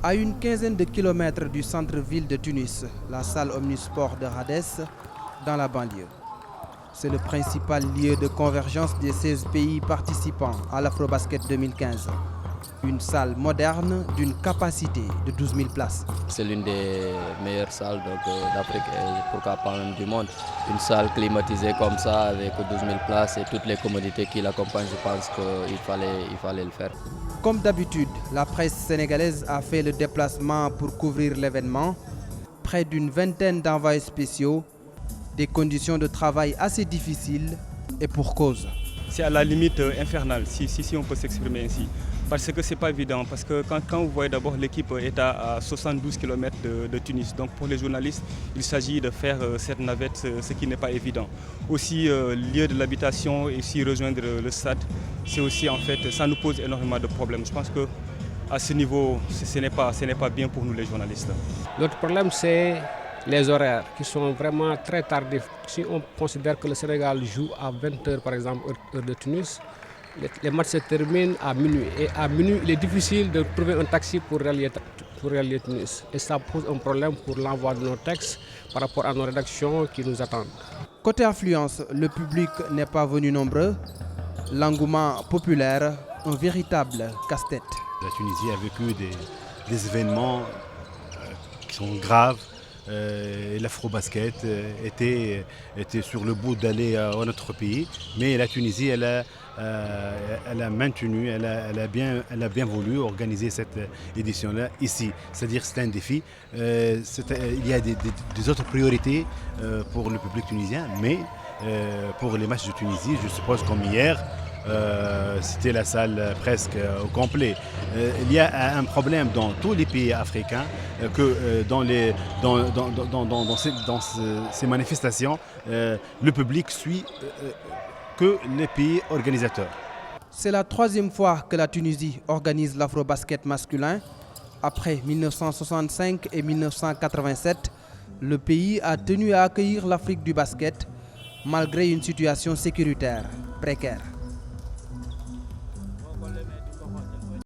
À une quinzaine de kilomètres du centre-ville de Tunis, la salle Omnisport de Rades, dans la banlieue. C'est le principal lieu de convergence des 16 pays participants à l'Afrobasket 2015. Une salle moderne d'une capacité de 12 000 places. C'est l'une des meilleures salles d'Afrique et pourquoi pas même du monde. Une salle climatisée comme ça avec 12 000 places et toutes les commodités qui l'accompagnent, je pense qu'il fallait le faire. Comme d'habitude, la presse sénégalaise a fait le déplacement pour couvrir l'événement. Près d'une vingtaine d'envoyés spéciaux, des conditions de travail assez difficiles et pour cause. C'est à la limite infernale, si on peut s'exprimer ainsi. Parce que ce n'est pas évident, parce que quand vous voyez d'abord l'équipe est à 72 km de Tunis. Donc pour les journalistes, il s'agit de faire cette navette, ce qui n'est pas évident. Aussi, lieu de l'habitation et ici rejoindre le stade, c'est aussi en fait, ça nous pose énormément de problèmes. Je pense qu'à ce niveau, ce n'est pas bien pour nous les journalistes. L'autre problème, c'est les horaires qui sont vraiment très tardifs. Si on considère que le Sénégal joue à 20h par exemple, heure de Tunis, les matchs se terminent à minuit. Et à minuit, il est difficile de trouver un taxi pour relier Tunis. Et ça pose un problème pour l'envoi de nos textes par rapport à nos rédactions qui nous attendent. Côté affluence, le public n'est pas venu nombreux. L'engouement populaire, un véritable casse-tête. La Tunisie a vécu des événements qui sont graves. L'Afrobasket était sur le bout d'aller à notre pays, mais la Tunisie, elle a maintenu, elle a bien voulu organiser cette édition-là ici. C'est-à-dire c'est un défi. Il y a des autres priorités pour le public tunisien, mais pour les matchs de Tunisie, je suppose comme hier, c'était la salle presque au complet. Il y a un problème dans tous les pays africains que dans ces manifestations, le public suit que les pays organisateurs. C'est la troisième fois que la Tunisie organise l'Afrobasket masculin. Après 1965 et 1987, le pays a tenu à accueillir l'Afrique du basket malgré une situation sécuritaire précaire.